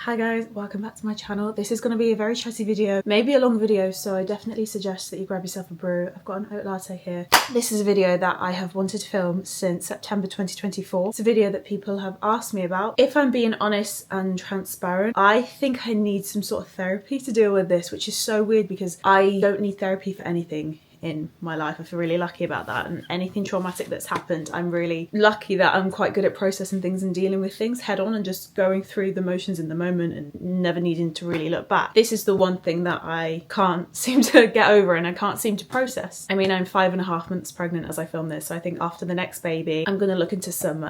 Hi guys, welcome back to my channel. This is going to be a very chatty video, maybe a long video, so I definitely suggest that you grab yourself a brew. I've got an oat latte here. This is a video that I have wanted to film since September 2024. It's a video that people have asked me about. If I'm being honest and transparent, I think I need some sort of therapy to deal with this, which is so weird because I don't need therapy for anything in my life. I feel really lucky about that, and anything traumatic that's happened, I'm really lucky that I'm quite good at processing things and dealing with things head on and just going through the motions in the moment and never needing to really look back. This is the one thing that I can't seem to get over and I can't seem to process. I mean, I'm 5.5 months pregnant as I film this, so I think after the next baby I'm gonna look into some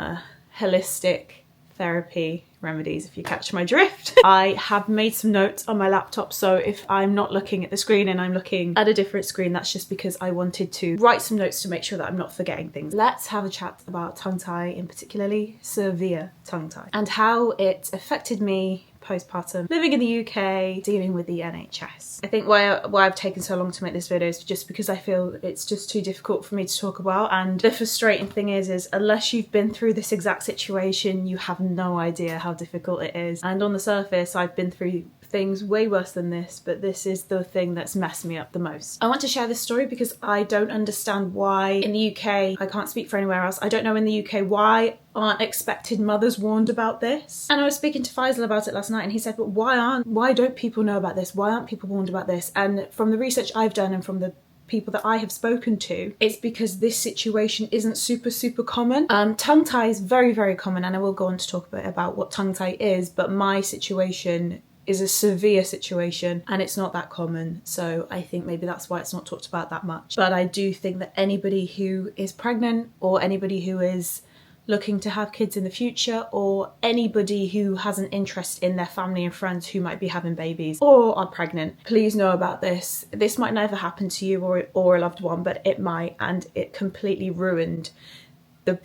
holistic therapy remedies, if you catch my drift. I have made some notes on my laptop, so if I'm not looking at the screen and I'm looking at a different screen, that's just because I wanted to write some notes to make sure that I'm not forgetting things. Let's have a chat about tongue tie, in particularly severe tongue tie, and how it affected me postpartum, living in the UK, dealing with the NHS. I think why I've taken so long to make this video is just because I feel it's just too difficult for me to talk about, and the frustrating thing is unless you've been through this exact situation, you have no idea how difficult it is. And on the surface, I've been through things way worse than this, but this is the thing that's messed me up the most. I want to share this story because I don't understand why in the UK, I can't speak for anywhere else, I don't know in the UK why aren't expected mothers warned about this. And I was speaking to Faisal about it last night and he said, but why don't people know about this? Why aren't people warned about this? And from the research I've done and from the people that I have spoken to, it's because this situation isn't super common. Tongue tie is very common, and I will go on to talk a bit about what tongue tie is, but my situation is a severe situation and it's not that common, so I think maybe that's why it's not talked about that much. But I do think that anybody who is pregnant, or anybody who is looking to have kids in the future, or anybody who has an interest in their family and friends who might be having babies or are pregnant, please know about this. This might never happen to you or a loved one, but it might, and it completely ruined the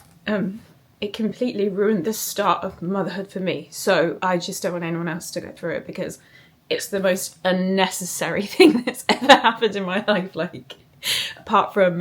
start of motherhood for me. So I just don't want anyone else to go through it because it's the most unnecessary thing that's ever happened in my life. Like, apart from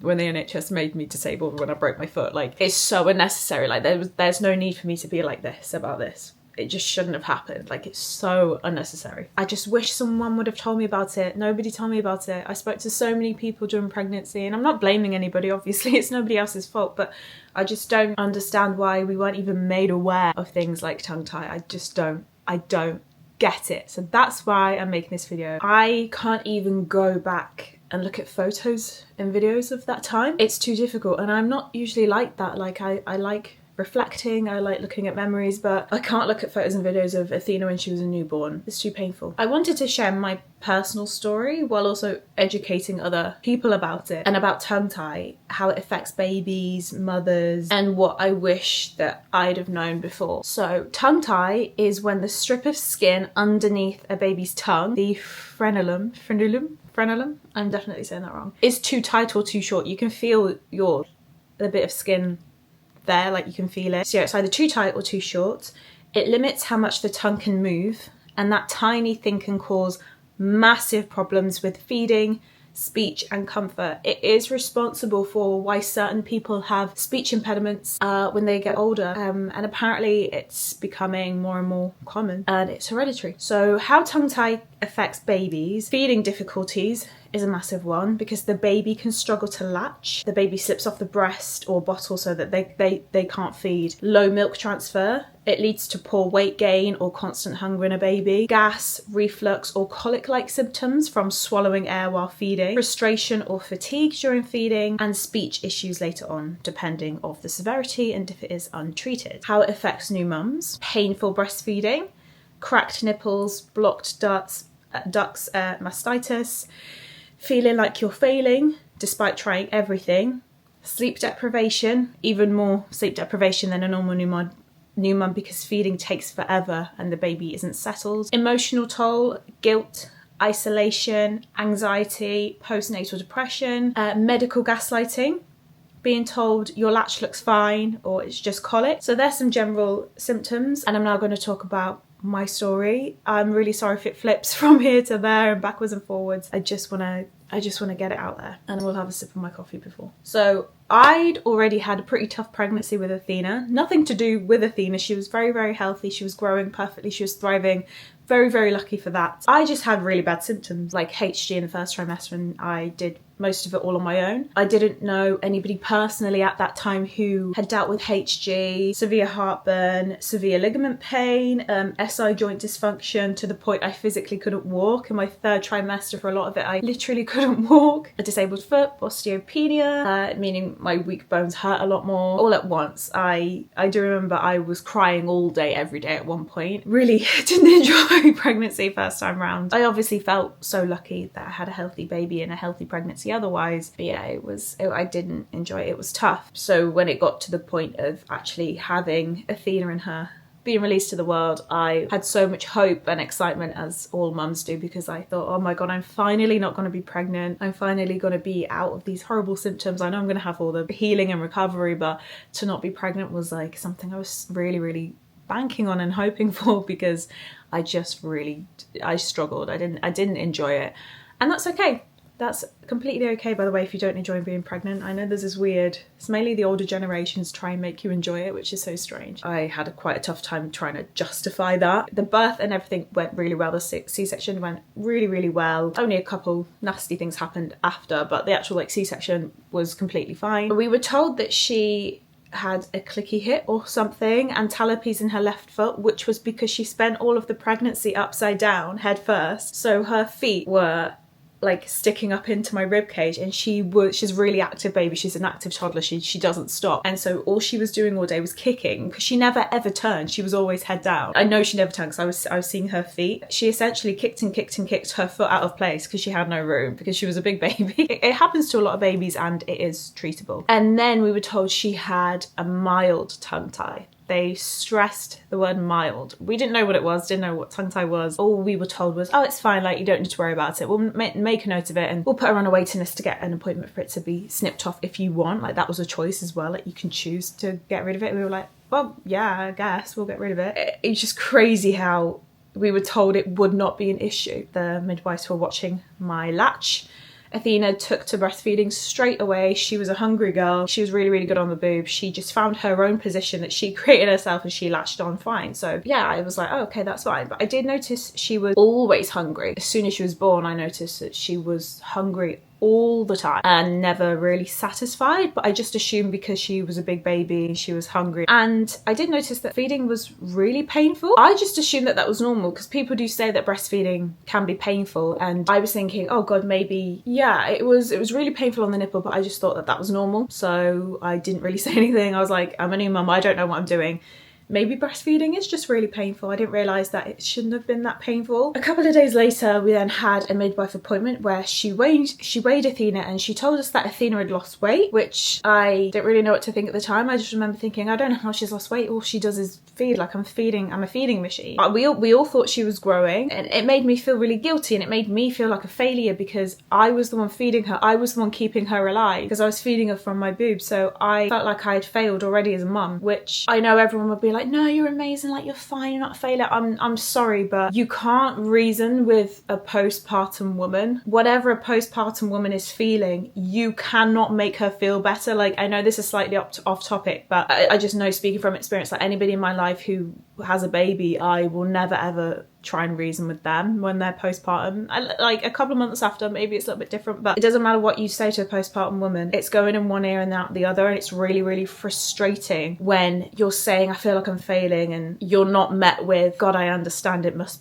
when the NHS made me disabled when I broke my foot, like, it's so unnecessary. Like, there's no need for me to be like this about this. It just shouldn't have happened. Like, it's so unnecessary. I just wish someone would have told me about it. Nobody told me about it. I spoke to so many people during pregnancy, and I'm not blaming anybody, obviously, it's nobody else's fault, but I just don't understand why we weren't even made aware of things like tongue tie. I don't get it. So that's why I'm making this video. I can't even go back and look at photos and videos of that time. It's too difficult, and I'm not usually like that. Like, I like reflecting, I like looking at memories, but I can't look at photos and videos of Athena when she was a newborn. It's too painful. I wanted to share my personal story while also educating other people about it and about tongue tie, how it affects babies, mothers, and what I wish that I'd have known before. So tongue tie is when the strip of skin underneath a baby's tongue, the frenulum, I'm definitely saying that wrong, is too tight or too short. You can feel a bit of skin there, like you can feel it. So yeah, it's either too tight or too short. It limits how much the tongue can move, and that tiny thing can cause massive problems with feeding, speech and comfort. It is responsible for why certain people have speech impediments when they get older, and apparently it's becoming more and more common, and it's hereditary. So how tongue tie affects babies: feeding difficulties is a massive one because the baby can struggle to latch. The baby slips off the breast or bottle so that they can't feed. Low milk transfer. It leads to poor weight gain or constant hunger in a baby. Gas, reflux or colic-like symptoms from swallowing air while feeding. Frustration or fatigue during feeding, and speech issues later on, depending on the severity and if it is untreated. How it affects new mums: painful breastfeeding, cracked nipples, blocked ducts, mastitis, feeling like you're failing despite trying everything, sleep deprivation, even more sleep deprivation than a normal new mum because feeding takes forever and the baby isn't settled, emotional toll, guilt, isolation, anxiety, postnatal depression, medical gaslighting, being told your latch looks fine or it's just colic. So there's some general symptoms, and I'm now going to talk about my story. I'm really sorry if it flips from here to there and backwards and forwards. I just want to get it out there, and I will have a sip of my coffee before. So I'd already had a pretty tough pregnancy with Athena. Nothing to do with Athena. She was very, very healthy. She was growing perfectly. She was thriving. Very, very lucky for that. I just had really bad symptoms like HG in the first trimester, and I did most of it all on my own. I didn't know anybody personally at that time who had dealt with HG, severe heartburn, severe ligament pain, SI joint dysfunction to the point I physically couldn't walk. In my third trimester, for a lot of it, I literally couldn't walk. A disabled foot, osteopenia, meaning my weak bones hurt a lot more. All at once. I do remember I was crying all day, every day at one point. Really didn't enjoy pregnancy first time round. I obviously felt so lucky that I had a healthy baby and a healthy pregnancy otherwise, but yeah, I didn't enjoy it. It was tough. So when it got to the point of actually having Athena and her being released to the world, I had so much hope and excitement, as all mums do, because I thought, oh my god, I'm finally not going to be pregnant. I'm finally going to be out of these horrible symptoms. I know I'm going to have all the healing and recovery, but to not be pregnant was like something I was really, really banking on and hoping for, because I struggled. I didn't enjoy it, and that's okay. That's completely okay, by the way, if you don't enjoy being pregnant. I know there's this weird, it's mainly the older generations try and make you enjoy it, which is so strange. I had quite a tough time trying to justify that. The birth and everything went really well. The C-section went really, really well. Only a couple nasty things happened after, but the actual C-section was completely fine. We were told that she had a clicky hip or something and talipes in her left foot, which was because she spent all of the pregnancy upside down, head first. So her feet were like sticking up into my rib cage, and she's a really active baby. She's an active toddler. She doesn't stop, and so all she was doing all day was kicking, because she never ever turned. She was always head down. I know she never turned because I was seeing her feet. She essentially kicked and kicked and kicked her foot out of place because she had no room, because she was a big baby. It happens to a lot of babies and it is treatable. And then we were told she had a mild tongue tie. They stressed the word mild. We didn't know what it was, didn't know what tongue tie was. All we were told was, oh, it's fine, like you don't need to worry about it. We'll make a note of it and we'll put her on a waiting list to get an appointment for it to be snipped off if you want. Like that was a choice as well, like you can choose to get rid of it. And we were like, well, yeah, I guess we'll get rid of it. It's just crazy how we were told it would not be an issue. The midwives were watching my latch. Athena took to breastfeeding straight away. She was a hungry girl. She was really, really good on the boob. She just found her own position that she created herself and she latched on fine. So yeah, I was like, oh, okay, that's fine. But I did notice she was always hungry. As soon as she was born, I noticed that she was hungry all the time and never really satisfied, but I just assumed because she was a big baby she was hungry. And I did notice that feeding was really painful. I just assumed that was normal, because people do say that breastfeeding can be painful, and I was thinking, oh god, maybe yeah, it was really painful on the nipple, but I just thought that was normal, so I didn't really say anything. I was like, I'm a new mum, I don't know what I'm doing. Maybe breastfeeding is just really painful. I didn't realise that it shouldn't have been that painful. A couple of days later, we then had a midwife appointment where she weighed Athena, and she told us that Athena had lost weight, which I didn't really know what to think at the time. I just remember thinking, I don't know how she's lost weight. All she does is feed, like I'm a feeding machine. We all thought she was growing, and it made me feel really guilty, and it made me feel like a failure because I was the one feeding her. I was the one keeping her alive because I was feeding her from my boob. So I felt like I had failed already as a mum, which I know everyone would be like, no, you're amazing, like you're fine, you're not a failure. I'm sorry, but you can't reason with a postpartum woman. Whatever a postpartum woman is feeling, you cannot make her feel better. Like, I know this is slightly off topic, but I just know, speaking from experience, like anybody in my life who has a baby, I will never ever try and reason with them when they're postpartum. Like a couple of months after, maybe it's a little bit different, but it doesn't matter what you say to a postpartum woman, it's going in one ear and out the other, and it's really, really frustrating when you're saying, I feel like I'm failing, and you're not met with, God, I understand, it must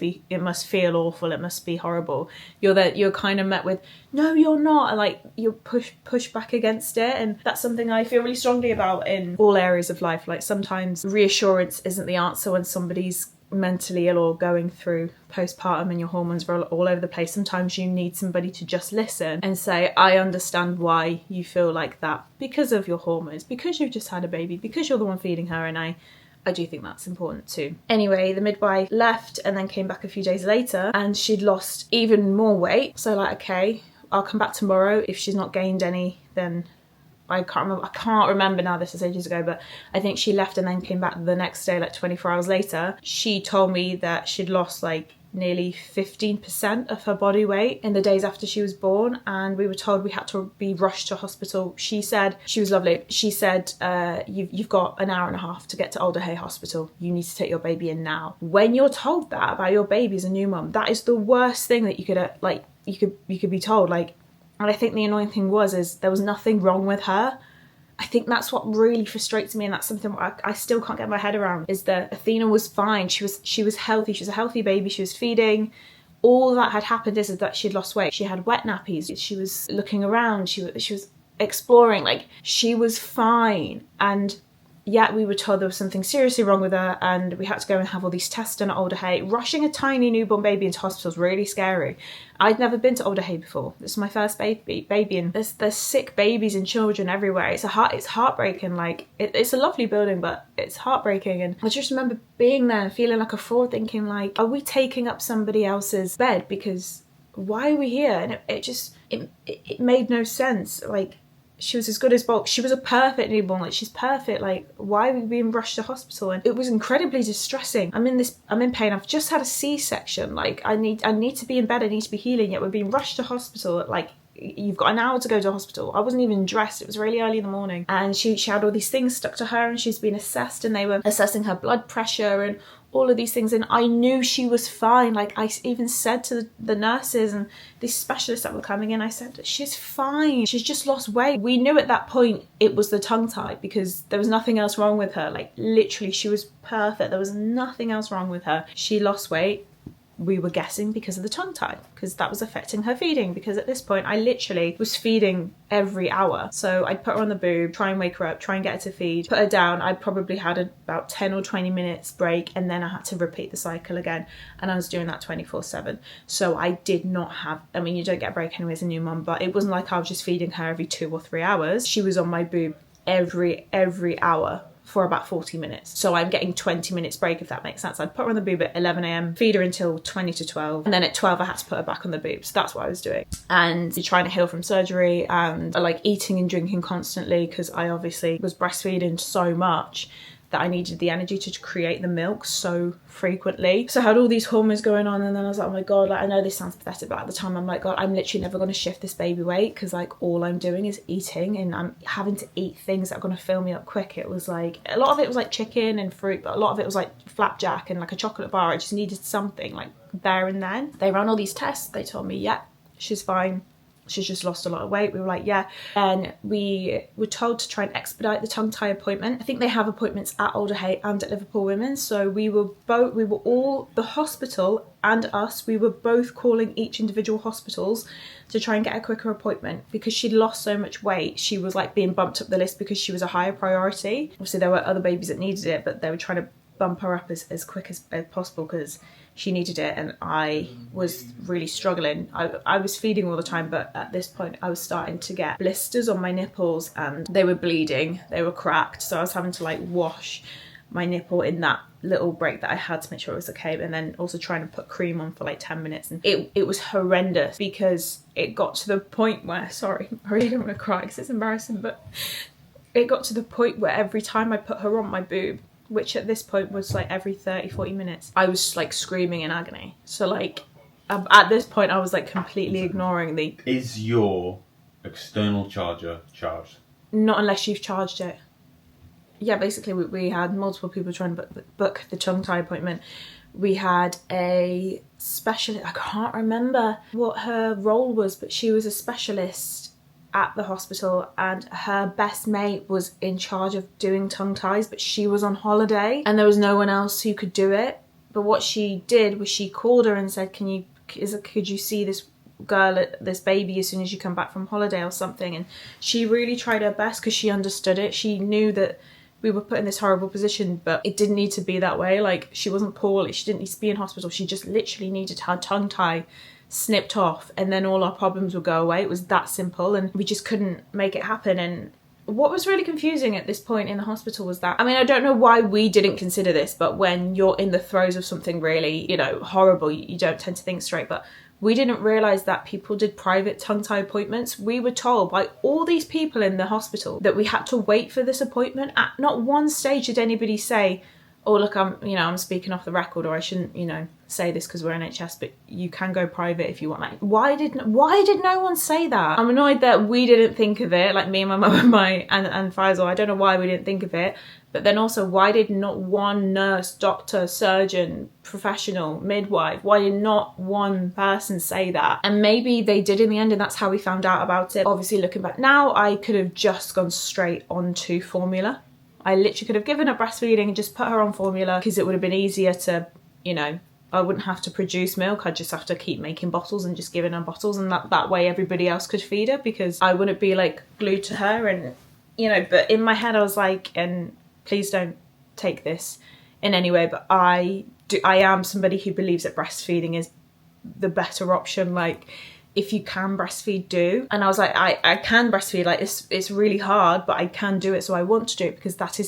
feel awful, it must be horrible. You're kind of met with, no, you're not, and like you push back against it. And that's something I feel really strongly about in all areas of life. Like sometimes reassurance isn't the answer when somebody's mentally ill or going through postpartum and your hormones are all over the place. Sometimes you need somebody to just listen and say, I understand why you feel like that because of your hormones, because you've just had a baby, because you're the one feeding her. And I do think that's important too. Anyway, the midwife left and then came back a few days later, and she'd lost even more weight. So like, okay, I'll come back tomorrow. If she's not gained any, then I can't remember now, this is ages ago, but I think she left and then came back the next day, like 24 hours later. She told me that she'd lost like nearly 15% of her body weight in the days after she was born, and we were told we had to be rushed to hospital. She said, she was lovely, she said, you've got an hour and a half to get to Alder Hey Hospital. You need to take your baby in now. When you're told that about your baby as a new mum, that is the worst thing that you could you could be told. Like, and I think the annoying thing is there was nothing wrong with her. I think that's what really frustrates me, and that's something I still can't get my head around, is that Athena was fine. She was healthy. She was a healthy baby. She was feeding. All that had happened is that she'd lost weight. She had wet nappies. She was looking around. She was exploring. Like, she was fine. And yet we were told there was something seriously wrong with her, and we had to go and have all these tests done at Alder Hey. Rushing a tiny newborn baby into hospital is really scary. I'd never been to Alder Hey before. This is my first baby, and there's sick babies and children everywhere. It's heartbreaking. Like, it's a lovely building, but it's heartbreaking. And I just remember being there and feeling like a fraud, thinking like, are we taking up somebody else's bed? Because why are we here? And it made no sense. Like, she was as good as bulk. She was a perfect newborn. Like, she's perfect. Like, why are we being rushed to hospital? And it was incredibly distressing. I'm in pain. I've just had a C-section. Like, I need to be in bed. I need to be healing. Yet we're being rushed to hospital at, like, you've got an hour to go to hospital. I wasn't even dressed. It was really early in the morning. And she had all these things stuck to her, and she's been assessed, and they were assessing her blood pressure and all of these things, and I knew she was fine. Like, I even said to the nurses and these specialists that were coming in, I said, she's fine, she's just lost weight. We knew at that point it was the tongue tie, because there was nothing else wrong with her. Like, literally, she was perfect. There was nothing else wrong with her. She lost weight. We were guessing because of the tongue tie, because that was affecting her feeding, because at this point I literally was feeding every hour. So I'd put her on the boob, try and wake her up, try and get her to feed, put her down. I probably had about 10 or 20 minutes break, and then I had to repeat the cycle again, and I was doing that 24/7. So I did not have, I mean, you don't get a break anyway as a new mum, but it wasn't like I was just feeding her every 2 or 3 hours. She was on my boob every hour for about 40 minutes. So I'm getting 20 minutes break, if that makes sense. I'd put her on the boob at 11 a.m, feed her until 20 to 12, and then at 12 I had to put her back on the boob. So that's what I was doing. And trying to heal from surgery, and like eating and drinking constantly, because I obviously was breastfeeding so much that I needed the energy to create the milk so frequently. So I had all these hormones going on, and then I was like, oh my God, like, I know this sounds pathetic, but at the time I'm like, God, I'm literally never going to shift this baby weight, because like all I'm doing is eating, and I'm having to eat things that are going to fill me up quick. It was like, a lot of it was like chicken and fruit, but a lot of it was like flapjack and like a chocolate bar. I just needed something like there and then. They ran all these tests. They told me, yeah, she's fine. She's just lost a lot of weight. We were like, yeah. And we were told to try and expedite the tongue tie appointment. I think they have appointments at Alder Hey and at Liverpool Women's. So we were all, the hospital and us, we were both calling each individual hospitals to try and get a quicker appointment, because she'd lost so much weight. She was like being bumped up the list because she was a higher priority. Obviously there were other babies that needed it, but they were trying to bump her up as quick as possible, because she needed it, and I was really struggling. I was feeding all the time, but at this point I was starting to get blisters on my nipples, and they were bleeding, they were cracked, so I was having to like wash my nipple in that little break that I had to make sure it was okay, and then also trying to put cream on for like 10 minutes, and it was horrendous, because it got to the point where, sorry, I really don't want to cry because it's embarrassing, but it got to the point where every time I put her on my boob, which at this point was like every 30-40 minutes, I was like screaming in agony. So like at this point I was like completely ignoring the... Is your external charger charged? Not unless you've charged it. Yeah, basically we had multiple people trying to book the tongue tie appointment. We had a specialist, I can't remember what her role was, but she was a specialist at the hospital, and her best mate was in charge of doing tongue ties, but she was on holiday and there was no one else who could do it. But what she did was she called her and said, could you see this girl, this baby, as soon as you come back from holiday or something? And she really tried her best, because she understood it. She knew that we were put in this horrible position, but it didn't need to be that way. Like, she wasn't poorly, she didn't need to be in hospital, she just literally needed her tongue tie snipped off, and then all our problems would go away. It was that simple, and we just couldn't make it happen. And what was really confusing at this point in the hospital was that, I mean, I don't know why we didn't consider this, but when you're in the throes of something really, you know, horrible, you don't tend to think straight, but we didn't realise that people did private tongue tie appointments. We were told by all these people in the hospital that we had to wait for this appointment. At not one stage did anybody say, oh look, I'm speaking off the record, or I shouldn't, say this because we're NHS, but you can go private if you want. Like, why did no one say that? I'm annoyed that we didn't think of it, like me and my mum and Faisal. I don't know why we didn't think of it. But then also, why did not one nurse, doctor, surgeon, professional, midwife, why did not one person say that? And maybe they did in the end, and that's how we found out about it. Obviously, looking back now, I could have just gone straight onto formula. I literally could have given her breastfeeding and just put her on formula, because it would have been easier to, I wouldn't have to produce milk. I'd just have to keep making bottles and just giving her bottles, and that way everybody else could feed her, because I wouldn't be like glued to her. And, but in my head I was like, and please don't take this in any way, but I am somebody who believes that breastfeeding is the better option. Like, if you can breastfeed, do. And I was like, I can breastfeed, like it's really hard, but I can do it, so I want to do it, because that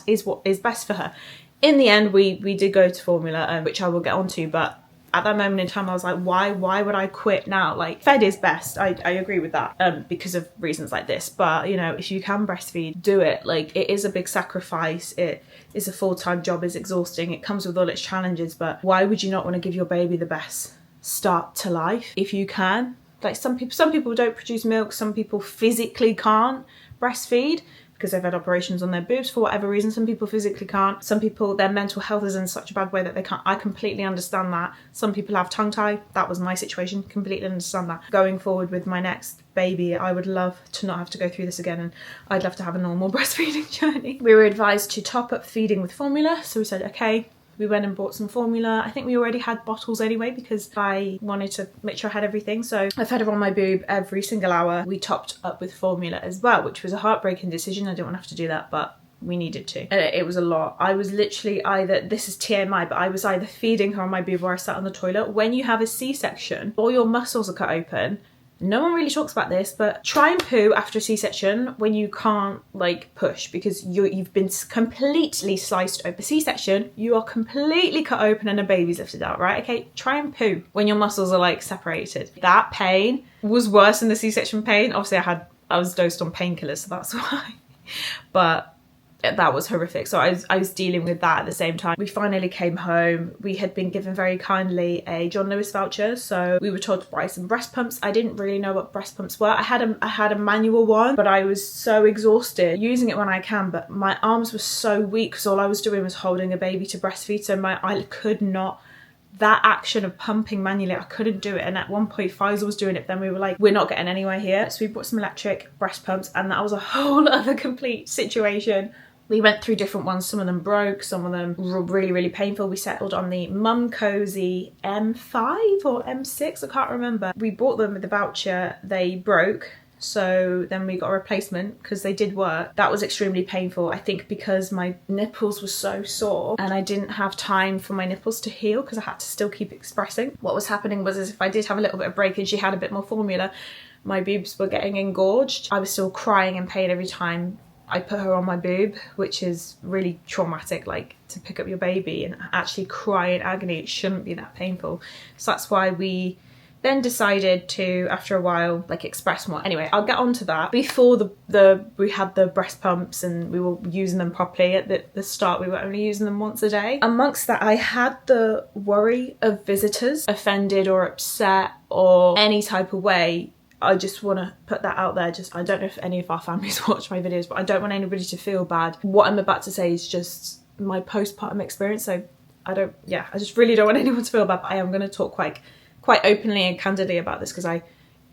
is what is best for her. In the end, we did go to formula, which I will get onto, but at that moment in time I was like, why would I quit now? Like, fed is best, I agree with that, because of reasons like this, but if you can breastfeed, do it. Like, it is a big sacrifice, it is a full-time job, it's exhausting, it comes with all its challenges, but why would you not want to give your baby the best start to life if you can? Like, some people don't produce milk, some people physically can't breastfeed because they've had operations on their boobs for whatever reason. Some people physically can't. Some people, their mental health is in such a bad way that they can't. I completely understand that. Some people have tongue tie. That was my situation. Completely understand that. Going forward with my next baby, I would love to not have to go through this again, and I'd love to have a normal breastfeeding journey. We were advised to top up feeding with formula, so we said okay. We went and bought some formula. I think we already had bottles anyway, because I wanted to make sure I had everything. So I fed her on my boob every single hour. We topped up with formula as well, which was a heartbreaking decision. I didn't want to have to do that, but we needed to. And it was a lot. I was literally either, this is TMI, but I was either feeding her on my boob or I sat on the toilet. When you have a C-section, all your muscles are cut open. No one really talks about this, but try and poo after a C-section when you can't like push, because you've been completely sliced open. C-section, you are completely cut open and a baby's lifted out, right? Okay, try and poo when your muscles are like separated. That pain was worse than the C-section pain. Obviously I was dosed on painkillers, so that's why. But that was horrific. So I was dealing with that at the same time. We finally came home. We had been given very kindly a John Lewis voucher, so we were told to buy some breast pumps. I didn't really know what breast pumps were. I had a manual one, but I was so exhausted using it when I can, but my arms were so weak because all I was doing was holding a baby to breastfeed, so I could not, that action of pumping manually, I couldn't do it. And at one point Faisal was doing it, then we were like, we're not getting anywhere here. So we bought some electric breast pumps, and that was a whole other complete situation. We went through different ones. Some of them broke, some of them were really, really painful. We settled on the Mum Cozy M5 or M6, I can't remember. We bought them with the voucher, they broke. So then we got a replacement because they did work. That was extremely painful, I think, because my nipples were so sore and I didn't have time for my nipples to heal because I had to still keep expressing. What was happening was, as if I did have a little bit of break and she had a bit more formula, my boobs were getting engorged. I was still crying in pain every time I put her on my boob, which is really traumatic, like to pick up your baby and actually cry in agony. It shouldn't be that painful. So that's why we then decided to, after a while, like express more. Anyway, I'll get on to that. Before we had the breast pumps and we were using them properly. At the start, we were only using them once a day. Amongst that, I had the worry of visitors offended or upset or any type of way. I just want to put that out there. I don't know if any of our families watch my videos, but I don't want anybody to feel bad. What I'm about to say is just my postpartum experience. So I just really don't want anyone to feel bad, but I am going to talk quite openly and candidly about this because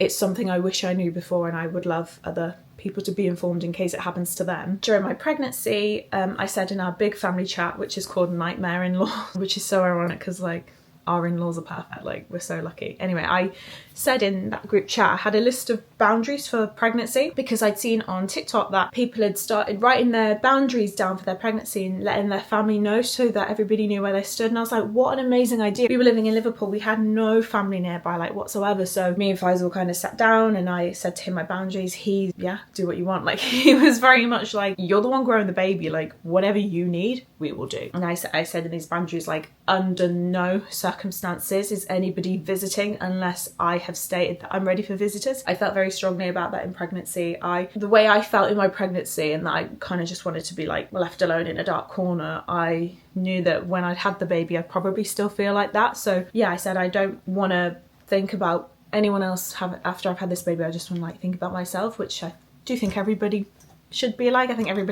it's something I wish I knew before, and I would love other people to be informed in case it happens to them. During my pregnancy, I said in our big family chat, which is called Nightmare In-Law, which is so ironic because like our in-laws are perfect, like we're so lucky. Anyway, I said in that group chat, I had a list of boundaries for pregnancy because I'd seen on TikTok that people had started writing their boundaries down for their pregnancy and letting their family know so that everybody knew where they stood. And I was like, what an amazing idea. We were living in Liverpool, we had no family nearby, like whatsoever. So me and Faisal kind of sat down and I said to him my boundaries. Do what you want. Like he was very much like, you're the one growing the baby, like whatever you need, we will do. And I said in these boundaries, like, under no circumstances is anybody visiting unless I have stated that I'm ready for visitors. I felt very strongly about that in pregnancy. The way I felt in my pregnancy, and that I kind of just wanted to be like left alone in a dark corner, I knew that when I'd had the baby I'd probably still feel like that. So yeah, I said I don't want to think about anyone else after I've had this baby. I just want to like think about myself, which I do think everybody should be like. I think every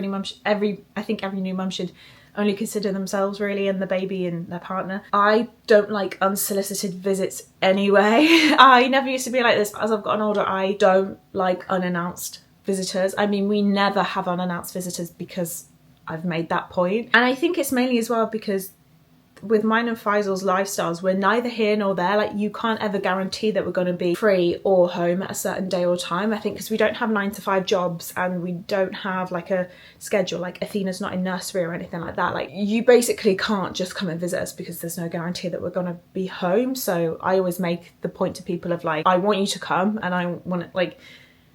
new mum should only consider themselves really, and the baby and their partner. I don't like unsolicited visits anyway. I never used to be like this, but as I've gotten older I don't like unannounced visitors. I mean, we never have unannounced visitors because I've made that point. And I think it's mainly as well because with mine and Faisal's lifestyles, we're neither here nor there. Like, you can't ever guarantee that we're going to be free or home at a certain day or time. I think because we don't have 9-to-5 jobs and we don't have like a schedule, like Athena's not in nursery or anything like that. Like, you basically can't just come and visit us because there's no guarantee that we're going to be home. So I always make the point to people of like, I want you to come, and I want it like,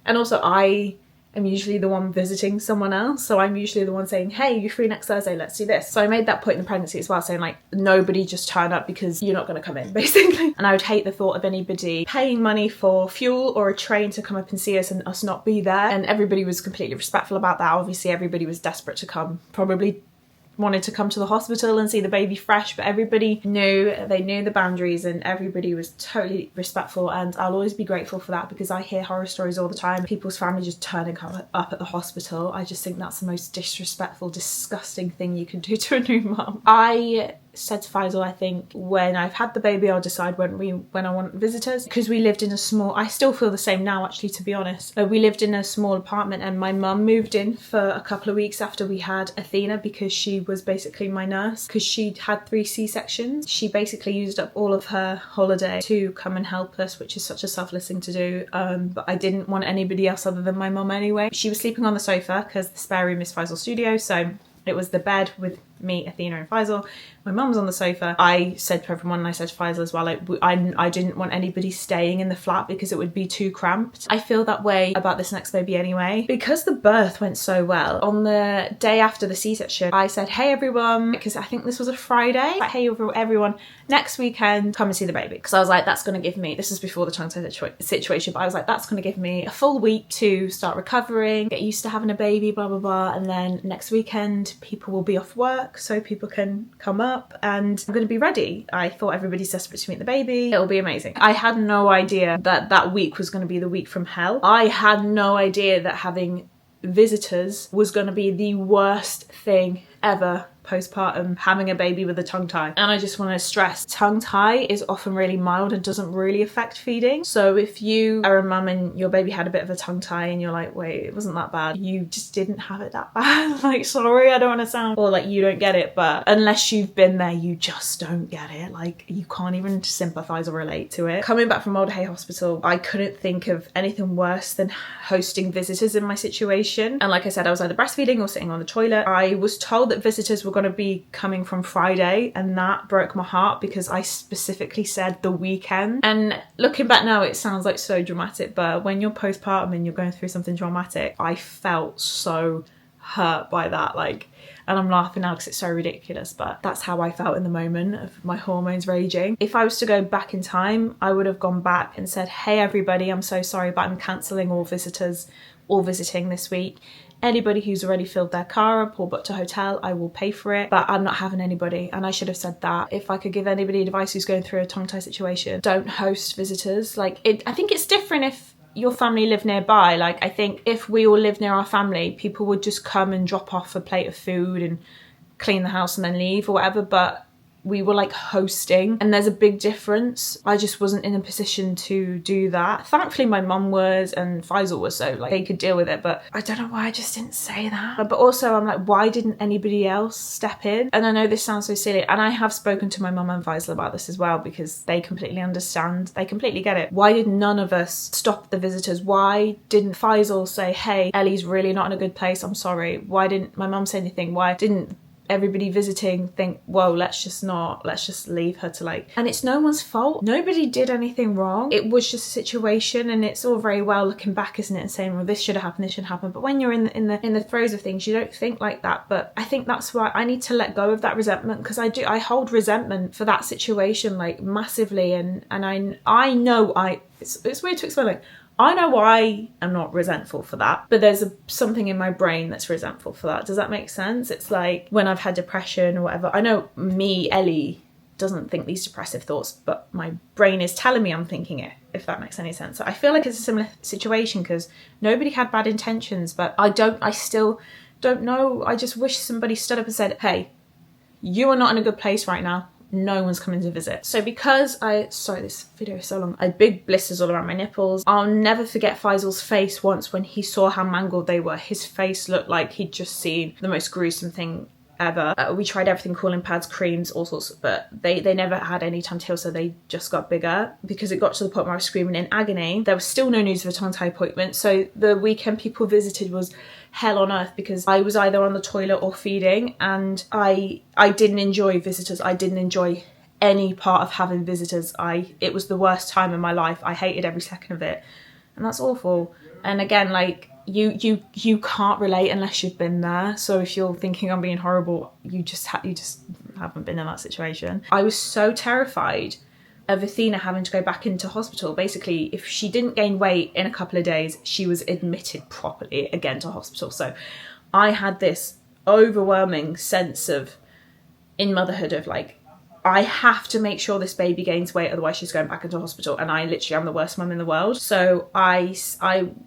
and also I'm usually the one visiting someone else, so I'm usually the one saying, hey, you free next Thursday, let's do this. So I made that point in the pregnancy as well, saying like, nobody just turn up because you're not going to come in, basically. And I would hate the thought of anybody paying money for fuel or a train to come up and see us and us not be there. And everybody was completely respectful about that. Obviously everybody was desperate to come, probably wanted to come to the hospital and see the baby fresh, but everybody knew the boundaries and everybody was totally respectful, and I'll always be grateful for that because I hear horror stories all the time, people's family just turning up at the hospital. I just think that's the most disrespectful, disgusting thing you can do to a new mum. I said to Faisal, I think when I've had the baby I'll decide when I want visitors, because we lived in a small, I still feel the same now actually, to be honest. We lived in a small apartment and my mum moved in for a couple of weeks after we had Athena because she was basically my nurse, because she'd had 3 C-sections. She basically used up all of her holiday to come and help us, which is such a selfless thing to do, but I didn't want anybody else other than my mum anyway. She was sleeping on the sofa because the spare room is Faisal's studio, so it was the bed with me, Athena and Faisal. My mum was on the sofa. I said to everyone, and I said to Faisal as well, like, I didn't want anybody staying in the flat because it would be too cramped. I feel that way about this next baby anyway. Because the birth went so well, on the day after the C-section, I said, hey everyone, because I think this was a Friday, like, hey everyone, next weekend, come and see the baby. Because I was like, that's going to give me, this is before the tongue tie situation, but I was like, that's going to give me a full week to start recovering, get used to having a baby, blah, blah, blah. And then next weekend, people will be off work, so people can come up and I'm going to be ready. I thought everybody's desperate to meet the baby. It'll be amazing. I had no idea that that week was going to be the week from hell. I had no idea that having visitors was going to be the worst thing ever postpartum, having a baby with a tongue tie. And I just want to stress, tongue tie is often really mild and doesn't really affect feeding. So if you are a mum and your baby had a bit of a tongue tie and you're like, wait, it wasn't that bad, you just didn't have it that bad. Like, sorry, I don't want to sound, or like you don't get it, but unless you've been there, you just don't get it. Like, you can't even sympathize or relate to it. Coming back from Old Hay Hospital, I couldn't think of anything worse than hosting visitors in my situation. And like I said, I was either breastfeeding or sitting on the toilet. I was told that visitors were going to be coming from Friday, and that broke my heart because I specifically said the weekend. And looking back now, it sounds like so dramatic, but when you're postpartum and you're going through something traumatic, I felt so hurt by that. Like, and I'm laughing now because it's so ridiculous, but that's how I felt in the moment of my hormones raging. If I was to go back in time, I would have gone back and said, hey everybody, I'm so sorry, but I'm cancelling all visitors, all visiting this week. Anybody who's already filled their car up or booked a hotel, I will pay for it, but I'm not having anybody. And I should have said that. If I could give anybody advice who's going through a tongue tie situation, don't host visitors. Like, I think it's different if your family live nearby. Like, I think if we all live near our family, people would just come and drop off a plate of food and clean the house and then leave or whatever, but we were like hosting, and there's a big difference. I just wasn't in a position to do that. Thankfully my mum was and Faisal was, so like they could deal with it, but I don't know why I just didn't say that. But also I'm like, why didn't anybody else step in? And I know this sounds so silly, and I have spoken to my mum and Faisal about this as well because they completely understand, they completely get it. Why did none of us stop the visitors? Why didn't Faisal say, hey, Ellie's really not in a good place, I'm sorry? Why didn't my mum say anything? Why didn't everybody visiting think, whoa, let's just leave her to like, and it's no one's fault. Nobody did anything wrong. It was just a situation, and it's all very well looking back, isn't it, and saying, well, this should have happened, this should happen. But when you're in the throes of things, you don't think like that. But I think that's why I need to let go of that resentment, because I hold resentment for that situation like massively, and I know it's weird to explain, like, I know I am not resentful for that, but there's something in my brain that's resentful for that. Does that make sense? It's like when I've had depression or whatever, I know me, Ellie, doesn't think these depressive thoughts, but my brain is telling me I'm thinking it, if that makes any sense. So I feel like it's a similar situation, because nobody had bad intentions, but I still don't know. I just wish somebody stood up and said, hey, you are not in a good place right now. No one's coming to visit. So because sorry, this video is so long. I had big blisters all around my nipples. I'll never forget Faisal's face once when he saw how mangled they were. His face looked like he'd just seen the most gruesome thing ever. We tried everything, cooling pads, creams, all sorts, but they never had any time to heal, so they just got bigger, because it got to the point where I was screaming in agony. There was still no news of a tongue tie appointment, so the weekend people visited was hell on earth, because I was either on the toilet or feeding, and I didn't enjoy visitors. I didn't enjoy any part of having visitors. It was the worst time in my life. I hated every second of it, and that's awful. And again, like, you can't relate unless you've been there. So if you're thinking I'm being horrible, you just haven't been in that situation. I was so terrified of Athena having to go back into hospital. Basically, if she didn't gain weight in a couple of days, she was admitted properly again to hospital. So I had this overwhelming sense of, in motherhood, of like, I have to make sure this baby gains weight, otherwise she's going back into hospital, and I literally am the worst mum in the world. So I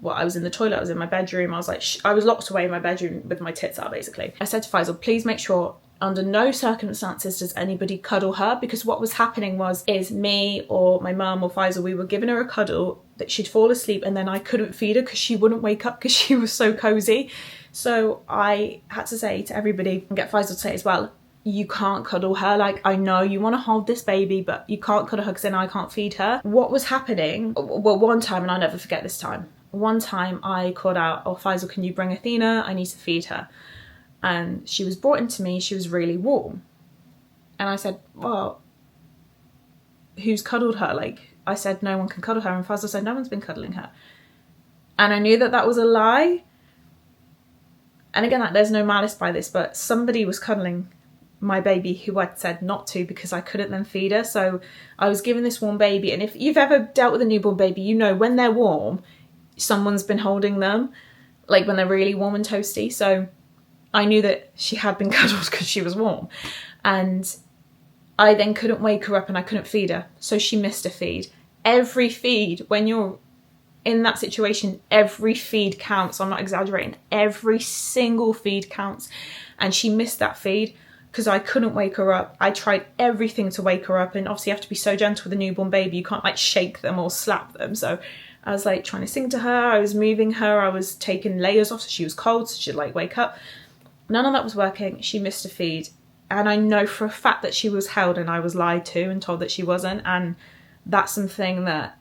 was in the toilet, I was in my bedroom, I was like, I was locked away in my bedroom with my tits out, basically. I said to Faisal, please make sure under no circumstances does anybody cuddle her, because what was happening is me or my mum or Faisal, we were giving her a cuddle, that she'd fall asleep, and then I couldn't feed her because she wouldn't wake up because she was so cozy. So I had to say to everybody, and get Faisal to say as well, you can't cuddle her. Like, I know you want to hold this baby, but you can't cuddle her because then I can't feed her. What was happening, well, one time, and I'll never forget this time, one time I called out, oh, Faisal, can you bring Athena? I need to feed her. And she was brought into me, she was really warm. And I said, well, who's cuddled her? Like, I said, no one can cuddle her. And Faisal said, no one's been cuddling her. And I knew that that was a lie. And again, like, there's no malice by this, but somebody was cuddling my baby who I'd said not to, because I couldn't then feed her. So I was given this warm baby, and if you've ever dealt with a newborn baby, you know when they're warm, someone's been holding them, like when they're really warm and toasty. So I knew that she had been cuddled because she was warm, and I then couldn't wake her up and I couldn't feed her, so she missed a feed. Every feed, when you're in that situation, every feed counts. I'm not exaggerating. Every single feed counts, and she missed that feed because I couldn't wake her up. I tried everything to wake her up, and obviously you have to be so gentle with a newborn baby. You can't like shake them or slap them. So I was like trying to sing to her. I was moving her. I was taking layers off so she was cold, so she'd like wake up. None of that was working. She missed a feed. And I know for a fact that she was held, and I was lied to and told that she wasn't. And that's something that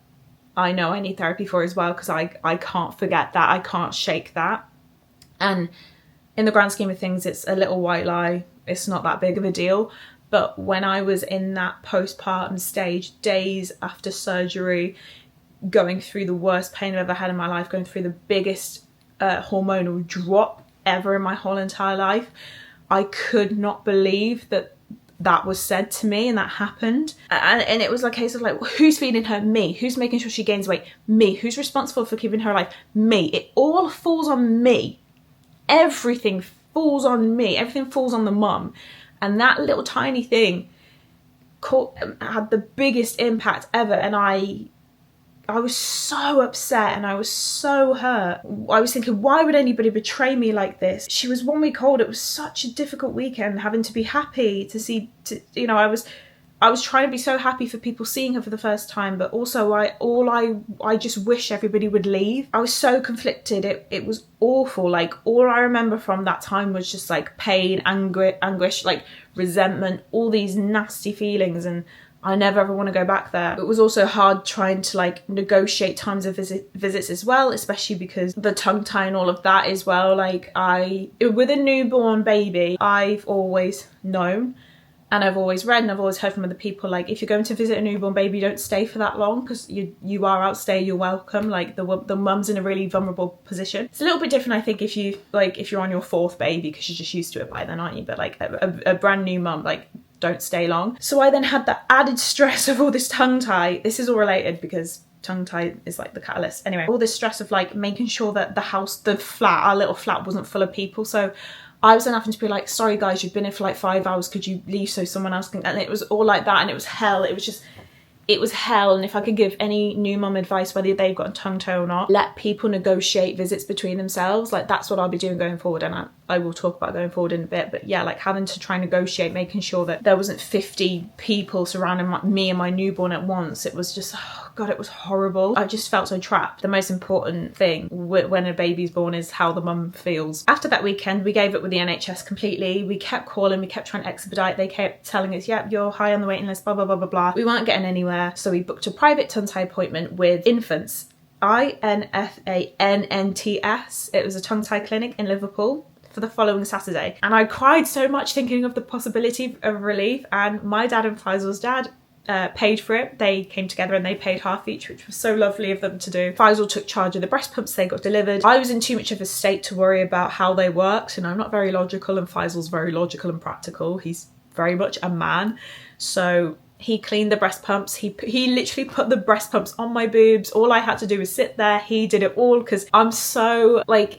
I know I need therapy for as well, because I can't forget that. I can't shake that. And in the grand scheme of things, it's a little white lie. It's not that big of a deal. But when I was in that postpartum stage, days after surgery, going through the worst pain I've ever had in my life, going through the biggest hormonal drop ever in my whole entire life, I could not believe that that was said to me and that happened. And it was a case of like, who's feeding her? Me. Who's making sure she gains weight? Me. Who's responsible for keeping her alive? Me. It all falls on me. Everything falls on me. Everything falls on the mum. And that little tiny thing had the biggest impact ever. And I was so upset and I was so hurt. I was thinking, why would anybody betray me like this? She was 1 week old. It was such a difficult weekend, having to be happy to see, I was trying to be so happy for people seeing her for the first time, but also I just wish everybody would leave. I was so conflicted. It was awful. Like, all I remember from that time was just like pain, anguish, like resentment, all these nasty feelings. And I never ever want to go back there. It was also hard trying to like negotiate times of visits as well, especially because the tongue tie and all of that as well. Like with a newborn baby, I've always known and I've always read and I've always heard from other people, like if you're going to visit a newborn baby, don't stay for that long because you are outstay, you're welcome. Like the mum's in a really vulnerable position. It's a little bit different, I think, if you're on your 4th baby because you're just used to it by then, aren't you? But like a brand new mum, like don't stay long. So I then had that added stress of all this tongue tie. This is all related because tongue tie is like the catalyst. Anyway, all this stress of like making sure that our little flat wasn't full of people. So I was then having to be like, sorry guys, you've been here for like 5 hours, could you leave so someone else can, and it was all like that, and it was hell. It was hell. And if I could give any new mum advice, whether they've got a tongue tie or not, let people negotiate visits between themselves. Like that's what I'll be doing going forward, and I will talk about going forward in a bit. But yeah, like having to try and negotiate, making sure that there wasn't 50 people surrounding me and my newborn at once. It was just, oh God, it was horrible. I just felt so trapped. The most important thing when a baby's born is how the mum feels. After that weekend, we gave up with the NHS completely. We kept calling, we kept trying to expedite. They kept telling us, yep, you're high on the waiting list, blah, blah, blah, blah, blah. We weren't getting anywhere. So we booked a private tongue tie appointment with Infants, INFANNTS. It was a tongue tie clinic in Liverpool for the following Saturday. And I cried so much thinking of the possibility of relief, and my dad and Faisal's dad paid for it. They came together and they paid half each, which was so lovely of them to do. Faisal took charge of the breast pumps, they got delivered. I was in too much of a state to worry about how they worked, and I'm not very logical, and Faisal's very logical and practical. He's very much a man. So he cleaned the breast pumps. He literally put the breast pumps on my boobs. All I had to do was sit there. He did it all because I'm so like,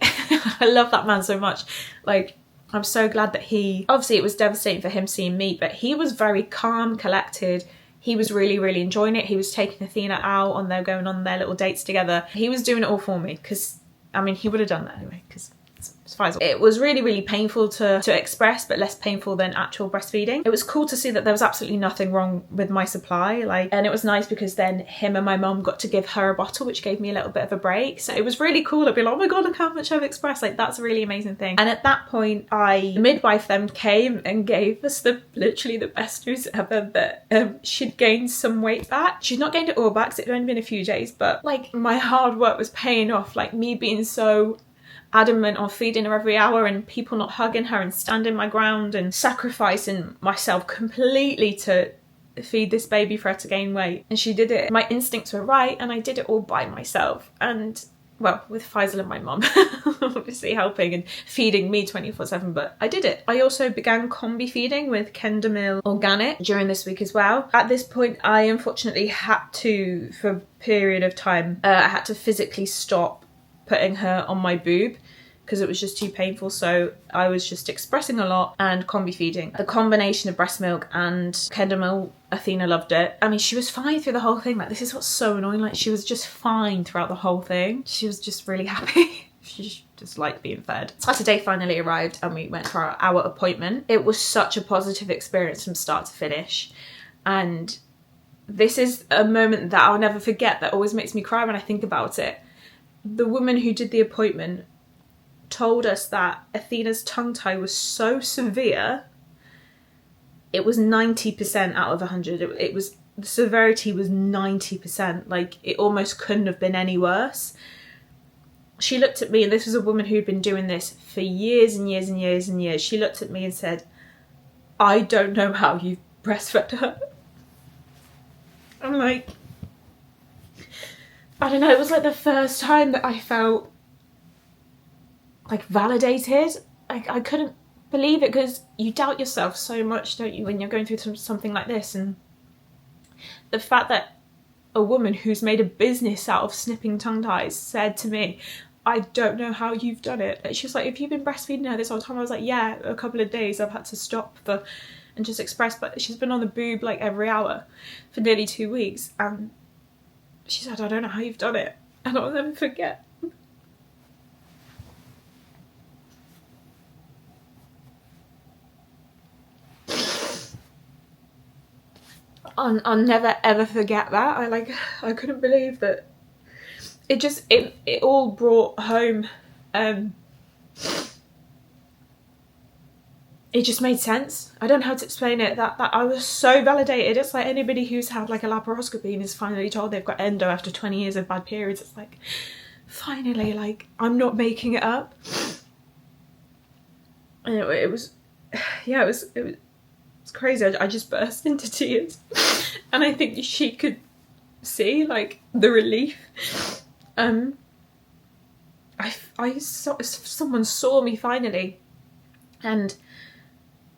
I love that man so much. Like, I'm so glad that obviously it was devastating for him seeing me, but he was very calm, collected. He was really, really enjoying it. He was taking Athena out and they're going on their little dates together. He was doing it all for me because, I mean, he would have done that anyway because it's Faisal. It was really, really painful to express, but less painful than actual breastfeeding. It was cool to see that there was absolutely nothing wrong with my supply. And it was nice because then him and my mum got to give her a bottle, which gave me a little bit of a break. So it was really cool. I'd be like, oh my God, look how much I've expressed. Like, that's a really amazing thing. And at that point, the midwife then came and gave us literally the best news ever, that she'd gained some weight back. She'd not gained it all back, 'cause it'd only been a few days, but like my hard work was paying off. Like me being so adamant on feeding her every hour and people not hugging her and standing my ground and sacrificing myself completely to feed this baby for her to gain weight. And she did it. My instincts were right, and I did it all by myself. And well, with Faisal and my mum obviously helping and feeding me 24/7, but I did it. I also began combi feeding with Kendamil Organic during this week as well. At this point, I unfortunately had to, for a period of time, I had to physically stop putting her on my boob because it was just too painful. So I was just expressing a lot and combi feeding. The combination of breast milk and Kendamil, Athena loved it. I mean, she was fine through the whole thing. Like, this is what's so annoying. Like, she was just fine throughout the whole thing. She was just really happy. She just liked being fed. Saturday finally arrived and we went for our appointment. It was such a positive experience from start to finish. And this is a moment that I'll never forget, that always makes me cry when I think about it. The woman who did the appointment told us that Athena's tongue tie was so severe, it was 90% out of 100. The severity was 90%. Like, it almost couldn't have been any worse. She looked at me, and this was a woman who'd been doing this for years and years and years and years. She looked at me and said, I don't know how you've breastfed her. I'm like, I don't know, it was like the first time that I felt like validated. I couldn't believe it, because you doubt yourself so much, don't you, when you're going through something like this. And the fact that a woman who's made a business out of snipping tongue ties said to me, I don't know how you've done it. She was like, have you been breastfeeding her this whole time? I was like, yeah, a couple of days I've had to stop and just express, but she's been on the boob like every hour for nearly 2 weeks. And she said, I don't know how you've done it. And I'll never forget. I'll never ever forget that. I couldn't believe that. It all brought home it just made sense. I don't know how to explain it. That I was so validated. It's like anybody who's had like a laparoscopy and is finally told they've got endo after 20 years of bad periods. It's like, finally, like, I'm not making it up. And it was, yeah, it was crazy. I just burst into tears. And I think she could see, like, the relief. Someone saw me finally. And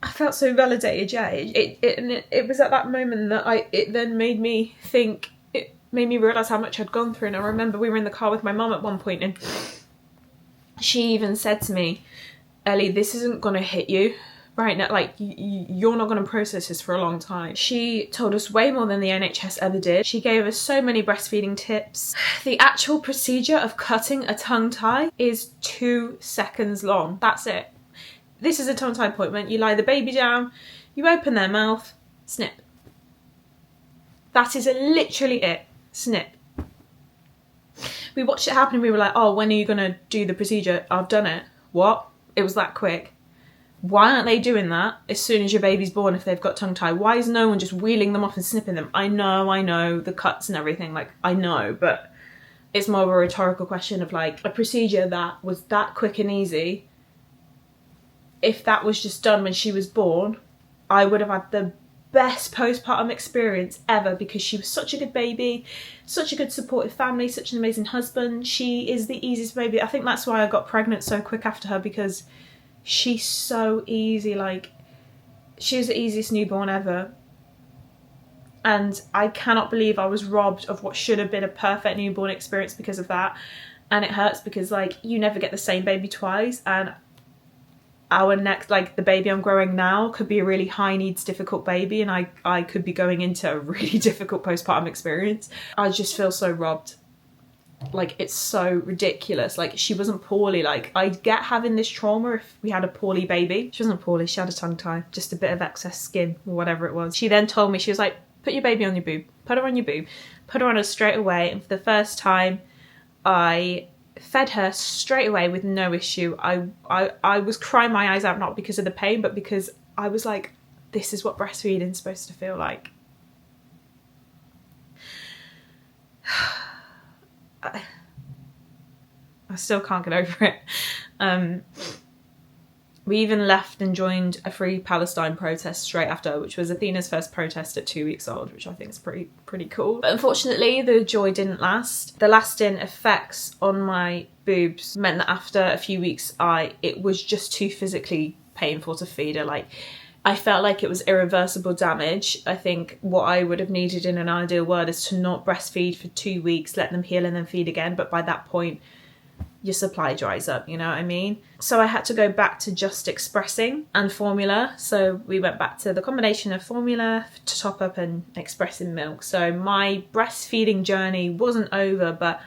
I felt so validated, yeah. It was at that moment that it then made me think, it made me realise how much I'd gone through. And I remember we were in the car with my mum at one point, and she even said to me, Ellie, this isn't going to hit you right now. Like, you're not going to process this for a long time. She told us way more than the NHS ever did. She gave us so many breastfeeding tips. The actual procedure of cutting a tongue tie is 2 seconds long. That's it. This is a tongue tie appointment. You lie the baby down, you open their mouth, snip. That is literally it. Snip. We watched it happen and we were like, oh, when are you going to do the procedure? I've done it. What? It was that quick. Why aren't they doing that as soon as your baby's born if they've got tongue tie? Why is no one just wheeling them off and snipping them? I know, the cuts and everything, like, I know, but it's more of a rhetorical question of like a procedure that was that quick and easy. If that was just done when she was born, I would have had the best postpartum experience ever, because she was such a good baby, such a good supportive family, such an amazing husband. She is the easiest baby. I think that's why I got pregnant so quick after her, because she's so easy. Like, she was the easiest newborn ever. And I cannot believe I was robbed of what should have been a perfect newborn experience because of that. And it hurts because, like, you never get the same baby twice, and our next, like, the baby I'm growing now could be a really high needs difficult baby, and I could be going into a really difficult postpartum experience. I just feel so robbed. Like, it's so ridiculous. Like, she wasn't poorly. Like, I'd get having this trauma if we had a poorly baby. She wasn't poorly, she had a tongue tie, just a bit of excess skin or whatever it was. She then told me, she was like, put your baby on your boob, put her on your boob, put her on her straight away. And for the first time, I fed her straight away with no issue. I was crying my eyes out, not because of the pain, but because I was like, this is what breastfeeding is supposed to feel like. I still can't get over it. We even left and joined a Free Palestine protest straight after, which was Athena's first protest at 2 weeks old, which I think is pretty cool. But unfortunately, the joy didn't last. The lasting effects on my boobs meant that after a few weeks, it was just too physically painful to feed her. Like, I felt like it was irreversible damage. I think what I would have needed in an ideal world is to not breastfeed for 2 weeks, let them heal and then feed again. But by that point, your supply dries up, you know what I mean? So I had to go back to just expressing and formula. So we went back to the combination of formula to top up and expressing milk. So my breastfeeding journey wasn't over, but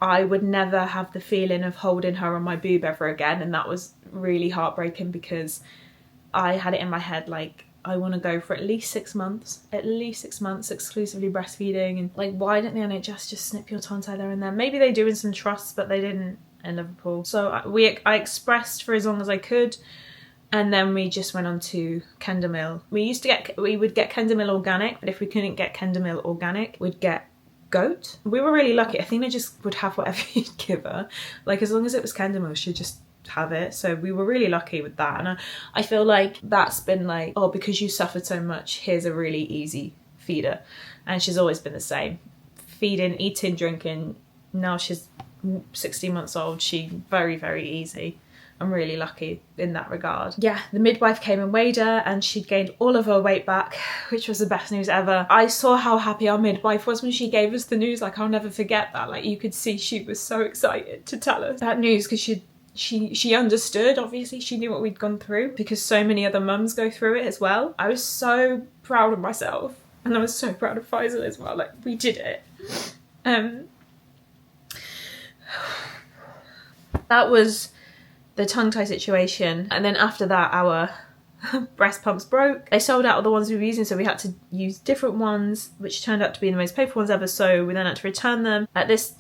I would never have the feeling of holding her on my boob ever again. And that was really heartbreaking, because I had it in my head, like, I want to go for at least 6 months exclusively breastfeeding. And like, why didn't the NHS just snip your tongue tie there and then? Maybe they do in some trusts, but they didn't in Liverpool. So I expressed for as long as I could, and then we just went on to Kendamil. We would get Kendamil organic, but if we couldn't get Kendamil organic, we'd get goat. We were really lucky. Athena just would have whatever you'd give her. Like, as long as it was Kendamil, she'd just have it. So we were really lucky with that. And I feel like that's been like, oh, because you suffered so much, here's a really easy feeder. And she's always been the same. Feeding, eating, drinking. Now she's 16 months old. She's very, very easy. I'm really lucky in that regard. Yeah, the midwife came and weighed her, and she'd gained all of her weight back, which was the best news ever. I saw how happy our midwife was when she gave us the news. Like, I'll never forget that. Like, you could see she was so excited to tell us that news, because she understood. Obviously, she knew what we'd gone through, because so many other mums go through it as well. I was so proud of myself, and I was so proud of Faisal as well. Like, we did it. That was the tongue tie situation. And then after that, our breast pumps broke. They sold out of the ones we were using, so we had to use different ones, which turned out to be the most painful ones ever. So we then had to return them. At this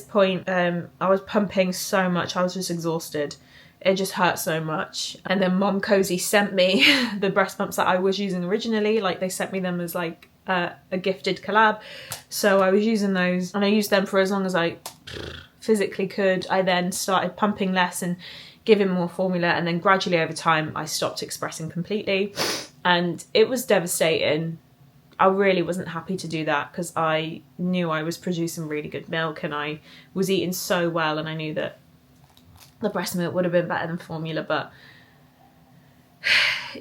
point, I was pumping so much, I was just exhausted. it just hurt so much. And then Mom Cozy sent me the breast pumps that I was using originally. Like, they sent me them as like a gifted collab. So I was using those, and I used them for as long as I physically could. I then started pumping less and giving more formula, and then gradually over time I stopped expressing completely, and it was devastating. I really wasn't happy to do that because I knew I was producing really good milk and I was eating so well, and I knew that the breast milk would have been better than formula. But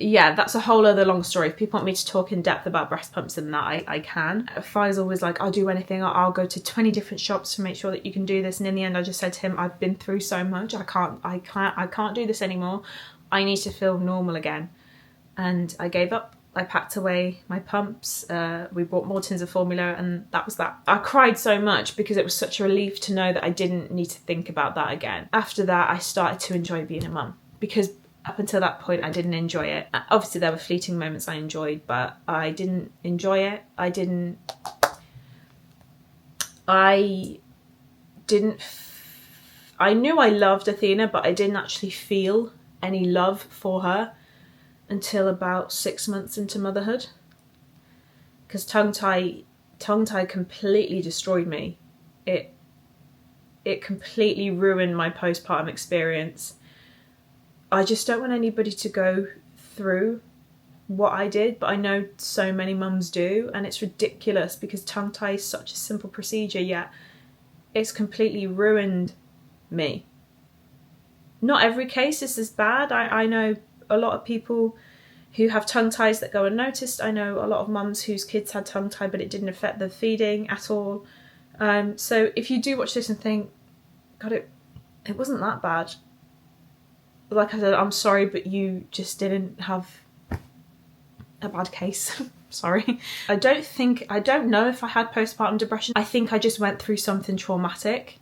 yeah, that's a whole other long story. If people want me to talk in depth about breast pumps and that, I can. Faisal was like, I'll do anything. I'll go to 20 different shops to make sure that you can do this. And in the end, I just said to him, I've been through so much. I can't do this anymore. I need to feel normal again. And I gave up. I packed away my pumps. We bought more tins of formula, and that was that. I cried so much because it was such a relief to know that I didn't need to think about that again. After that, I started to enjoy being a mum, because up until that point, I didn't enjoy it. Obviously, there were fleeting moments I enjoyed, but I didn't enjoy it. I knew I loved Athena, but I didn't actually feel any love for her until about 6 months into motherhood. Because tongue tie completely destroyed me. It completely ruined my postpartum experience. I just don't want anybody to go through what I did, but I know so many mums do, and it's ridiculous because tongue tie is such a simple procedure, yet it's completely ruined me. Not every case is as bad. I know a lot of people who have tongue ties that go unnoticed. I know a lot of mums whose kids had tongue tie, but it didn't affect the feeding at all. So if you do watch this and think, God, it wasn't that bad, like I said, I'm sorry, but you just didn't have a bad case. Sorry. I don't know if I had postpartum depression. I think I just went through something traumatic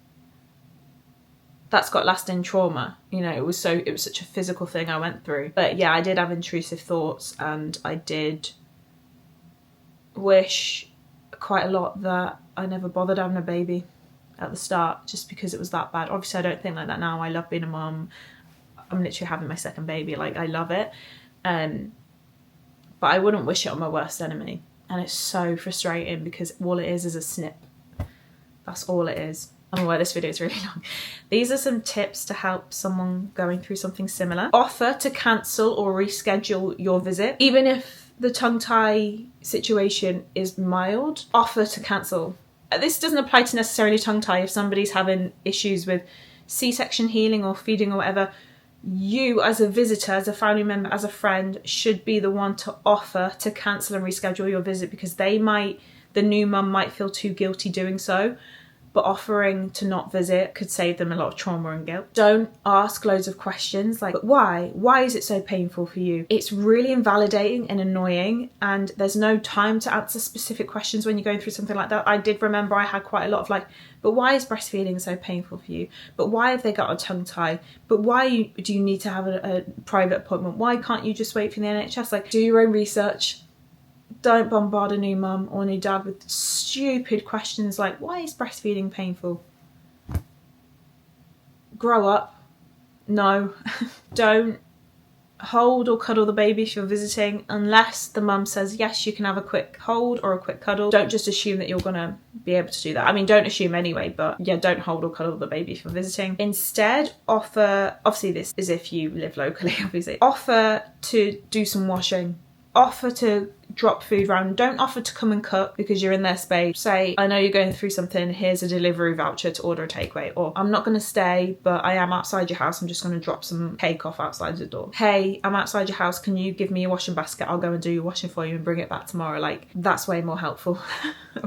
that's got lasting trauma. You know, it was such a physical thing I went through. But yeah, I did have intrusive thoughts, and I did wish quite a lot that I never bothered having a baby at the start, just because it was that bad. Obviously, I don't think like that now. I love being a mum. I'm literally having my second baby. Like, I love it. But I wouldn't wish it on my worst enemy. And it's so frustrating because all it is a snip. That's all it is. I'm aware this video is really long. These are some tips to help someone going through something similar. Offer to cancel or reschedule your visit. Even if the tongue tie situation is mild, offer to cancel. This doesn't apply to necessarily tongue tie. If somebody's having issues with C-section healing or feeding or whatever, you as a visitor, as a family member, as a friend, should be the one to offer to cancel and reschedule your visit, because the new mum might feel too guilty doing so. But offering to not visit could save them a lot of trauma and guilt. Don't ask loads of questions like, but why? Why is it so painful for you? It's really invalidating and annoying, and there's no time to answer specific questions when you're going through something like that. I did remember I had quite a lot of like, but why is breastfeeding so painful for you? But why have they got a tongue tie? But why do you need to have a private appointment? Why can't you just wait for the NHS? Like, do your own research. Don't bombard a new mum or new dad with stupid questions like, why is breastfeeding painful? Grow up. No. Don't hold or cuddle the baby if you're visiting unless the mum says, yes, you can have a quick hold or a quick cuddle. Don't just assume that you're going to be able to do that. I mean, don't assume anyway, but yeah, don't hold or cuddle the baby if you're visiting. Instead, offer, obviously this is if you live locally, obviously, offer to do some washing. Offer to drop food around. Don't offer to come and cook because you're in their space. Say, I know you're going through something, here's a delivery voucher to order a takeaway. Or, I'm not going to stay, but I am outside your house, I'm just going to drop some cake off outside the door. Hey, I'm outside your house, can you give me a washing basket? I'll go and do your washing for you and bring it back tomorrow. Like, that's way more helpful.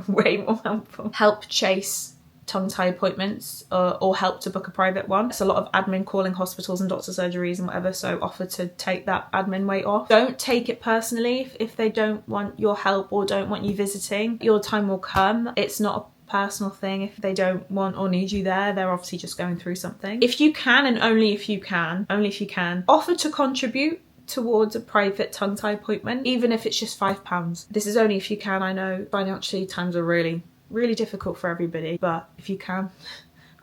Way more helpful. Help chase tongue tie appointments or help to book a private one. It's a lot of admin calling hospitals and doctor surgeries and whatever, so offer to take that admin weight off. Don't take it personally if they don't want your help or don't want you visiting. Your time will come. It's not a personal thing. If they don't want or need you there, they're obviously just going through something. If you can, and only if you can, offer to contribute towards a private tongue tie appointment, even if it's just £5. This is only if you can. I know financially times are really difficult for everybody, but if you can,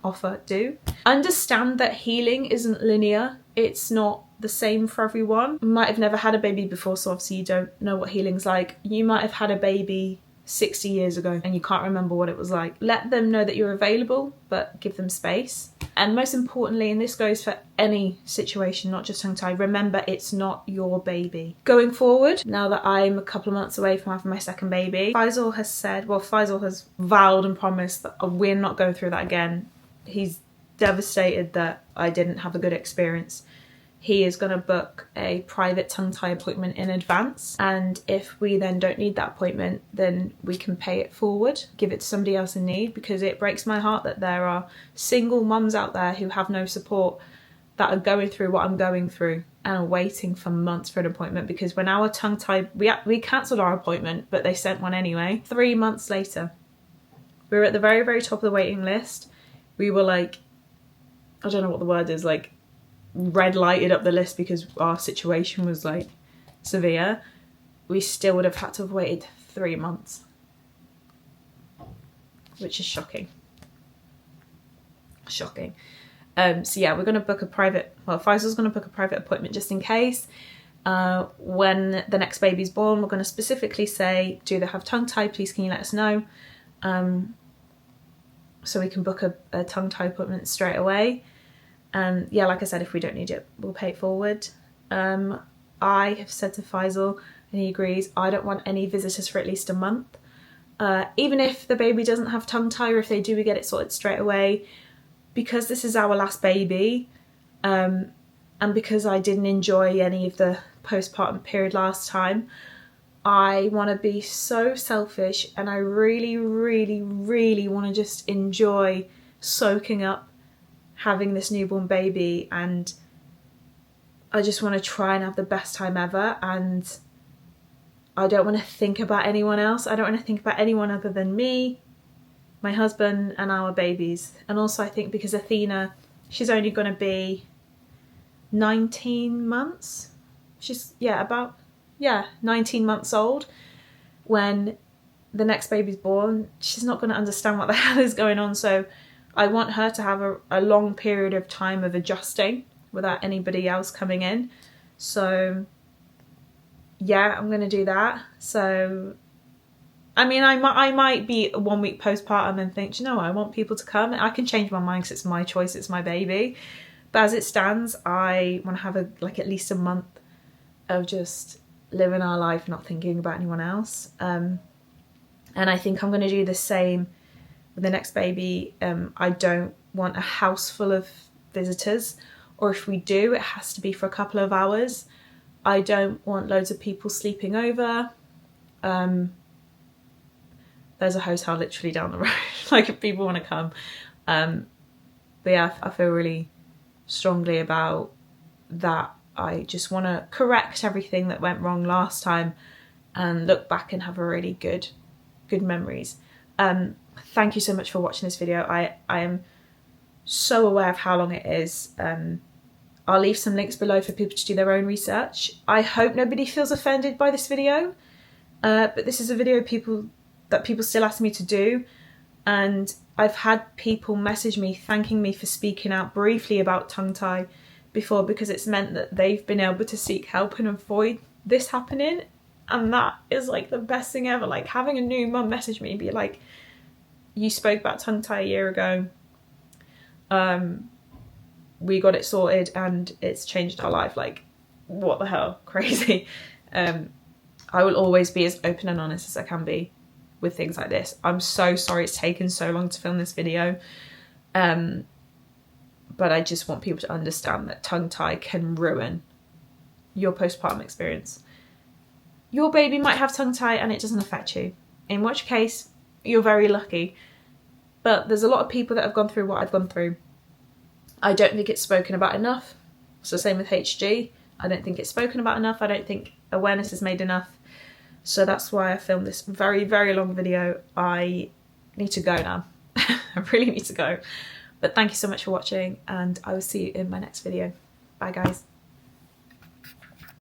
offer do. Understand that healing isn't linear. It's not the same for everyone. You might have never had a baby before, so obviously you don't know what healing's like. You might have had a baby 60 years ago and you can't remember what it was like. Let them know that you're available, but give them space. And most importantly, and this goes for any situation, not just tongue tie, remember it's not your baby. Going forward, now that I'm a couple of months away from having my second baby, Faisal has vowed and promised that we're not going through that again. He's devastated that I didn't have a good experience. He is going to book a private tongue tie appointment in advance, and if we then don't need that appointment, then we can pay it forward, give it to somebody else in need, because it breaks my heart that there are single mums out there who have no support that are going through what I'm going through and are waiting for months for an appointment. Because when our tongue tie, we cancelled our appointment, but they sent one anyway. 3 months later, we were at the very, very top of the waiting list. We were like, I don't know what the word is, like red lighted up the list because our situation was like severe. We still would have had to have waited 3 months, which is shocking. So yeah, we're going to book a private, well, Faisal's going to book a private appointment just in case. When the next baby's born, we're going to specifically say, do they have tongue tie? Please can you let us know? So we can book a tongue tie appointment straight away. And yeah, like I said, if we don't need it, we'll pay it forward. I have said to Faisal, and he agrees, I don't want any visitors for at least a month. Even if the baby doesn't have tongue tie, or if they do, we get it sorted straight away. Because this is our last baby, and because I didn't enjoy any of the postpartum period last time, I want to be so selfish, and I really, really, really want to just enjoy soaking up having this newborn baby, and I just want to try and have the best time ever, and I don't want to think about anyone else. I don't want to think about anyone other than me, my husband, and our babies. And also I think because Athena, she's only going to be 19 months. She's, 19 months old when the next baby's born. She's not going to understand what the hell is going on, so I want her to have a long period of time of adjusting without anybody else coming in. So yeah, I'm going to do that. So, I mean, I might be 1 week postpartum and think, you know what, I want people to come. I can change my mind because it's my choice, it's my baby. But as it stands, I want to have at least a month of just living our life, not thinking about anyone else. And I think I'm going to do the same with the next baby. I don't want a house full of visitors, or if we do, it has to be for a couple of hours. I don't want loads of people sleeping over. There's a hotel literally down the road, like if people want to come. But yeah, I feel really strongly about that. I just want to correct everything that went wrong last time and look back and have a really good memories. Thank you so much for watching this video. I am so aware of how long it is. I'll leave some links below for people to do their own research. I hope nobody feels offended by this video, but this is a video that people still ask me to do, and I've had people message me thanking me for speaking out briefly about tongue tie before, because it's meant that they've been able to seek help and avoid this happening, and that is like the best thing ever. Like having a new mum message me and be like, you spoke about tongue tie a year ago, we got it sorted and it's changed our life. Like, what the hell, crazy. I will always be as open and honest as I can be with things like this. I'm so sorry it's taken so long to film this video, but I just want people to understand that tongue tie can ruin your postpartum experience. Your baby might have tongue tie and it doesn't affect you, in which case you're very lucky. But there's a lot of people that have gone through what I've gone through. I don't think it's spoken about enough. It's the same with HG. I don't think it's spoken about enough. I don't think awareness is made enough. So that's why I filmed this very, very long video. I need to go now. I really need to go. But thank you so much for watching, and I will see you in my next video. Bye guys.